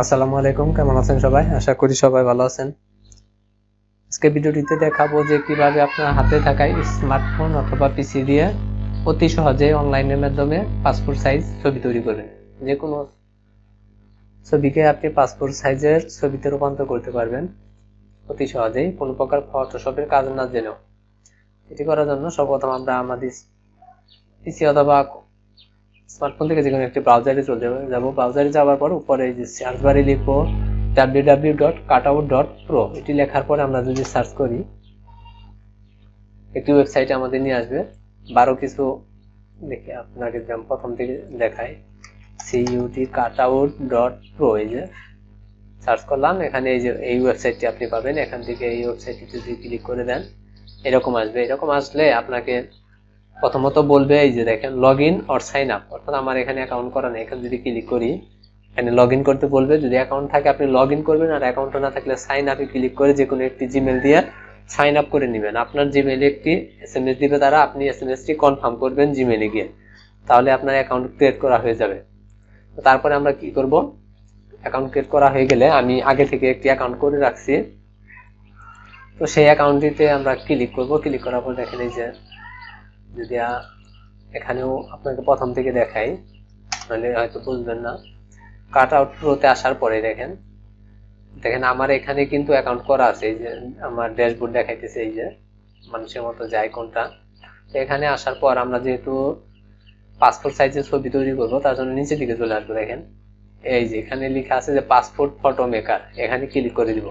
আসসালামু আলাইকুম, কেমন আছেন সবাই? আশা করি সবাই ভালো আছেন। আজকে ভিডিওটিতে দেখাবো যে কিভাবে আপনার হাতে থাকা স্মার্টফোন অথবা পিসি দিয়ে অতি সহজে অনলাইনের মাধ্যমে পাসপোর্ট সাইজ ছবি তৈরি করবেন। যে কোনো ছবিকে আপনি পাসপোর্ট সাইজের ছবিতে রূপান্তর করতে পারবেন অতি সহজেই, কোনো প্রকার ফটোশপের কাজ না জেনেও। এটি করার জন্য সর্বপ্রথম আমরা আমাদের পিসি অথবা স্মার্টফোন থেকে যে কোনো একটি ব্রাউজারে চলে যাব। ব্রাউজারে যাওয়ার পর উপরে যে সার্চ বারে লিখবো www.cutout.pro। এটি লেখার পরে আমরা যদি সার্চ করি একটি ওয়েবসাইটে আমাদের নিয়ে আসবে। কিছু দেখে আপনাকে প্রথম থেকে দেখাই, cutout.pro। এই যে সার্চ করলাম, এখানে এই যে এই ওয়েবসাইটটি আপনি পাবেন। এখান থেকে এই ওয়েবসাইটটি যদি ক্লিক করে দেন এরকম আসবে। এরকম আসলে আপনাকে প্রথমত বলবে এই যে দেখেন log in or sign up, অর্থাৎ আমার এখানে অ্যাকাউন্ট করা নেই। এখানে যদি ক্লিক করি এখানে লগ ইন করতে বলবে। যদি অ্যাকাউন্ট থাকে আপনি লগ ইন করবেন, আর অ্যাকাউন্ট না থাকলে সাইন আপে ক্লিক করে যে কোনো একটি জিমেল দিয়ে সাইন আপ করে নেবেন। আপনার জিমেলে একটি এসএমএস দিবে তারা, আপনি এসএমএসটি কনফার্ম করবেন জিমেলে গিয়ে, তাহলে আপনার অ্যাকাউন্ট ক্রিয়েট করা হয়ে যাবে। তারপরে আমরা কি করব, অ্যাকাউন্ট ক্রিয়েট করা হয়ে গেলে আমি আগে থেকে একটি অ্যাকাউন্ট করে রাখছি, তো সেই অ্যাকাউন্টটিতে আমরা ক্লিক করব। ক্লিক করার পর দেখেন এই যে, যদি এখানেও আপনাকে প্রথম থেকে দেখাই তাহলে হয়তো বুঝবেন না। কাটআউট প্রোতে আসার পরে দেখেন আমার এখানে কিন্তু অ্যাকাউন্ট করা আছে। এই যে আমার ড্যাশবোর্ড দেখাইতেছে, এই যে মানুষের মতো যে আইকনটা। এখানে আসার পর আমরা যেহেতু পাসপোর্ট সাইজের ছবি তৈরি করব, তার জন্য নিচের দিকে চলে আসবো। দেখেন এই যে এখানে লেখা আছে যে পাসপোর্ট ফটো মেকার, এখানে ক্লিক করে দিব।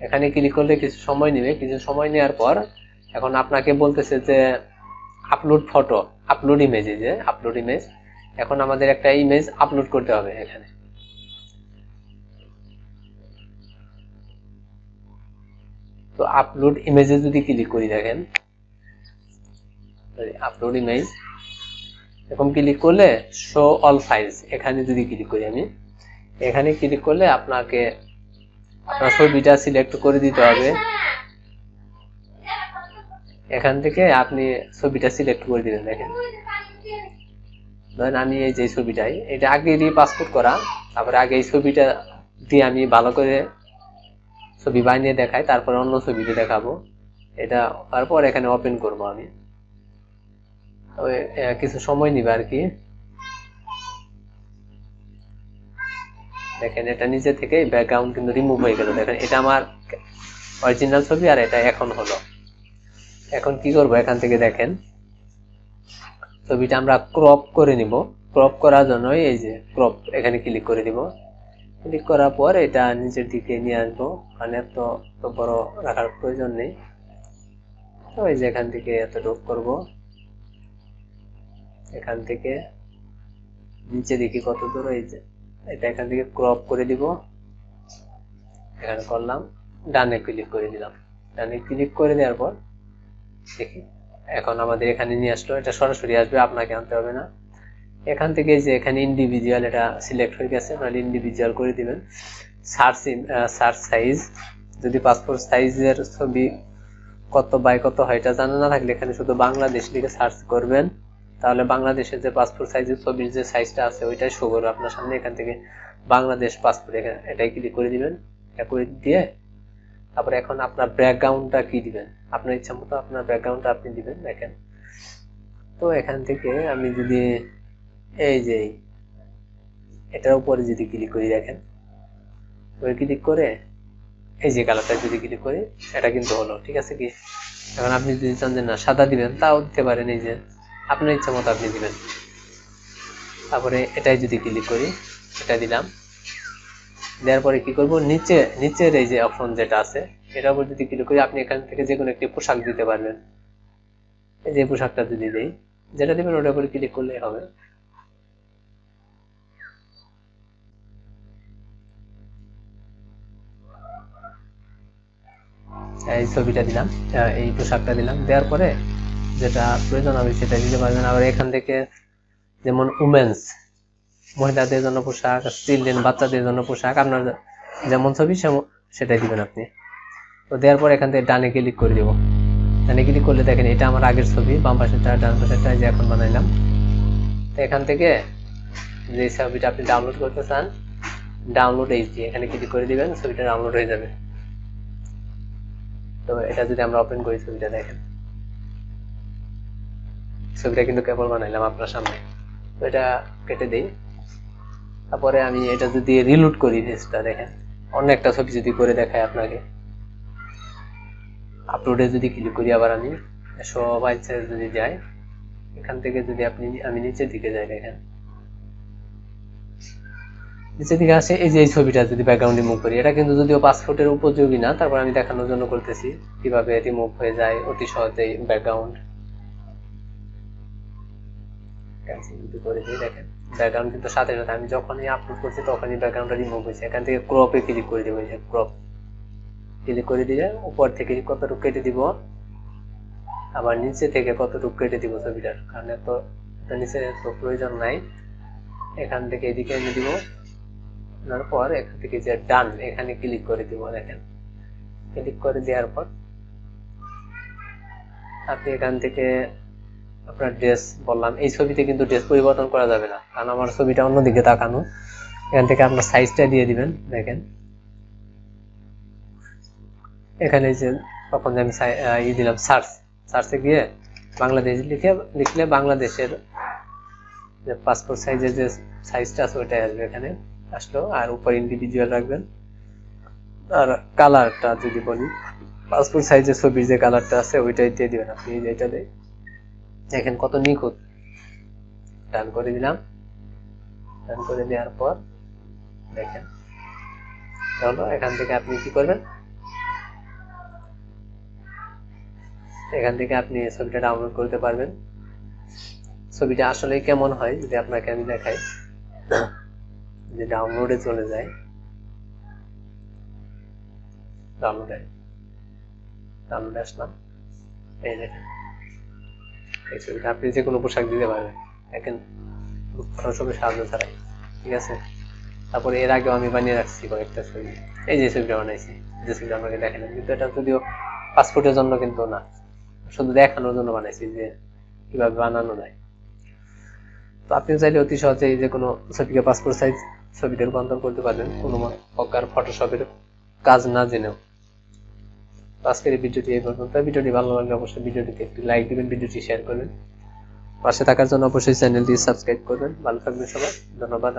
এখানে ক্লিক করলে কিছু সময় নেবে। কিছু সময় নেওয়ার পর এখন আপনাকে বলতেছে যে আপলোড ফটো, আপলোড ইমেজ। এই যে আপলোড ইমেজ, এখন আমাদের একটা ইমেজ আপলোড করতে হবে। এখানে তো আপলোড ইমেজে যদি ক্লিক করি, দেখেন আপলোড ইমেজ, এরকম ক্লিক করলে শো অল ফাইলস, এখানে যদি ক্লিক করি আমি, এখানে ক্লিক করলে আপনাকে আপনার ছবিটা সিলেক্ট করে দিতে হবে। এখান থেকে আপনি ছবিটা সিলেক্ট করে দিবেন। দেখেন ধরেন আমি এই যে ছবিটাই, এটা আগে দিয়ে পাসপোর্ট করা, তারপরে আগে এই ছবিটা দিয়ে আমি ভালো করে ছবি বানিয়ে দেখাই, তারপরে অন্য ছবিতে দেখাবো। এটা তারপর এখানে ওপেন করব আমি। কিছু সময় নিবে আর কি। দেখেন এটা নিচে থেকে ব্যাকগ্রাউন্ড কিন্তু রিমুভ হয়ে গেল। দেখেন এটা আমার অরিজিনাল ছবি, আর এটা এখন হলো। এখন কি করব, এখান থেকে দেখেন ছবিটা আমরা ক্রপ করে নিব। ক্রপ করার জন্য এই যে ক্রপ, এখানে ক্লিক করে দিব। ক্লিক করার পর এটা নিচের দিকে নিয়ে আসবো, মানে এত বড় রাখার প্রয়োজন নেই। তো এই যে এখান থেকে এতটুকু করব, এখান থেকে নিচে দেখি কত দূর। এই যে এটা এখান থেকে ক্রপ করে দিব, এখানে করলাম, ডানে ক্লিক করে দিলাম। ডানে ক্লিক করে দেওয়ার পর দেখি এখন আমাদের এখানে নিয়ে আসলো। এটা সরাসরি আসবে, আপনাকে আনতে হবে না। এখান থেকে যে এখানে ইন্ডিভিজুয়াল এটা সিলেক্ট হয়ে গেছে, মানে ইন্ডিভিজুয়াল করে দিবেন। সার্চ সাইজ, যদি পাসপোর্ট সাইজের ছবি কত বাই কত হয় এটা জানা না থাকলে এখানে শুধু বাংলাদেশ লিখে সার্চ করবেন, তাহলে বাংলাদেশের যে পাসপোর্ট সাইজের ছবির যে সাইজটা আছে ওইটাই শো করবে আপনার সামনে। এখান থেকে বাংলাদেশ পাসপোর্ট, এটাই ক্লিক করে দিবেন। এটা করে দিয়ে তারপরে এখন আপনার ব্যাকগ্রাউন্ডটা কি দিবেন, আপনার ইচ্ছা মতো আপনার ব্যাকগ্রাউন্ডটা আপনি দিবেন। দেখেন তো এখান থেকে আমি যদি এই যে এটার উপরে যদি ক্লিক করি, দেখেন ওই ক্লিক করে এই যে কালারটা যদি ক্লিক করি, এটা কিন্তু হলো। ঠিক আছে কি, এখন আপনি যদি চান যে না সাদা দিবেন তাও দিতে পারেন, এই যে আপনার ইচ্ছা মতো আপনি দিবেন। তারপরে এটাই যদি ক্লিক করি, এটা দিলাম। দেওয়ার পরে কি করব, নিচের এই যে অপশন যেটা আছে এটার উপর যদি ক্লিক করি, আপনি এখান থেকে যে কোনো একটি পোশাক দিতে পারবেন। এই যে পোশাকটা যদি দেই, যেটা দিবেন ওটার উপরে ক্লিক করলেই হবে। এই ছবিটা দিলাম, এই পোশাকটা দিলাম। দেওয়ার পরে যেটা প্রয়োজন হবে সেটা দিতে পারবেন। আবার এখান থেকে যেমন উমেন্স, মহিলাদের জন্য পোশাক, চিলড্রেন বাচ্চাদের জন্য পোশাক, আপনার যেমন ছবি সেটাই দিবেন আপনি। তো দেওয়ার পর এখান থেকে ডানে ক্লিক করে দিব। ডানে ক্লিক করলে দেখেন এটা আমার আগের ছবি, বাম পাশেরটা ডান পাশেরটা যে এখন বানাইলাম। তো এখান থেকে যে ছবিটা আপনি ডাউনলোড করতে চান ডাউনলোড এইচডি এখানে ক্লিক করে দিবেন, ছবিটা ডাউনলোড হয়ে যাবে। তো এটা যদি আমরা ওপেন করি, ছবিটা দেখেন, ছবিটা কিন্তু কেবল বানাইলাম আপনার সামনে। তো এটা কেটে দিই। তারপরে আমি এটা যদি রিলোড করি, পেজটা দেখেন অন্য একটা ছবি যদি করে দেখায় আপনাকে, আপলোডে যদি ক্লিক করি, আবার আমি সবাই যদি যাই, এখান থেকে যদি আমি নিচের দিকে যাই, দেখেন নিচের দিকে আসে, এই যে এই ছবিটা যদি ব্যাকগ্রাউন্ড রিমুভ করি, এটা কিন্তু যদিও পাসপোর্টের উপযোগী না, তারপর আমি দেখানোর জন্য করতেছি কিভাবে রিমুভ হয়ে যায় অতি সহজেই ব্যাকগ্রাউন্ড। ক্যান্সেল যদি করে দিই, দেখেন ব্যাকগ্রাউন্ড কিন্তু সাথে সাথে আমি যখনই আপলোড করছি তখনই ব্যাকগ্রাউন্ডটা রিমুভ হয়েছে। এখান থেকে ক্রপে ক্লিক করে দেবো, এই যে ক্রপ ক্লিক করে দিলে উপর থেকে কতটুকু কেটে দিব, আবার নিচে থেকে কতটুকু কেটে দিব ছবিটার, কারণ এত নিচে তো প্রয়োজন নাই। এখান থেকে এদিকে এনে দিব, তারপর এখান থেকে যে ডান এখানে ক্লিক করে দিব, দেখেন ক্লিক করে দেওয়ার পর আপনি এখান থেকে আপনার ড্রেস বললাম, এই ছবিতে কিন্তু ড্রেস পরিবর্তন করা যাবে না, কারণ আমার ছবিটা অন্যদিকে তাকানো। এখান থেকে আপনার সাইজটা দিয়ে দিবেন, দেখেন এখানে যে তখন আমি দিলাম সার্চে গিয়ে বাংলাদেশ লিখলে বাংলাদেশের যে পাসপোর্ট সাইজের যে সাইজটা আছে ওইটাই আসবে, এখানে আসলো। আর উপর ইন্ডিভিজুয়াল রাখবেন। আর কালারটা যদি বলি, পাসপোর্ট সাইজের ছবির যে কালারটা আছে ওইটাই দিয়ে দিবেন আপনি, যেটা দেয় দেখেন কত নিখুঁত। ডান করে দিলাম, ডান করে দেওয়ার পর দেখেন তাহলে এখান থেকে আপনি কি করবেন, এখান থেকে আপনি ছবিটা ডাউনলোড করতে পারবেন। ছবিটা আসলে কেমন হয় যদি আপনাকে আমি দেখাই, যে ডাউনলোডে চলে যায়, ডাউনলোডে আসলাম, এই দেখেন এই ছবিটা আপনি যে কোনো পোশাক দিতে পারবেন, দেখেন ফটোশপে সাহায্য ছাড়াই, ঠিক আছে। তারপরে এর আগেও আমি বানিয়ে রাখছি কয়েকটা ছবি, এই যে ছবিটা বানাইছি, যে ছবিটা আমাকে দেখালাম, কিন্তু এটা যদিও পাসপোর্টের জন্য কিন্তু না, শুধু দেখানোর জন্য বানাইছি যে কিভাবে বানানো যায়। তো আপনি চাইলে অতি সহজে যে কোনো ছবিকে পাসপোর্ট সাইজ ছবিতে রূপান্তর করতে পারবেন, কোনো প্রকার ফটোশপের কাজ না জেনেও। আজকের এই ভিডিওটি এই পর্যন্ত। ভিডিওটি ভালো লাগলে অবশ্যই ভিডিওটিতে একটি লাইক দিবেন, ভিডিওটি শেয়ার করবেন, পাশে থাকার জন্য অবশ্যই চ্যানেলটি সাবস্ক্রাইব করবেন। ভালো থাকবেন সবাই, ধন্যবাদ।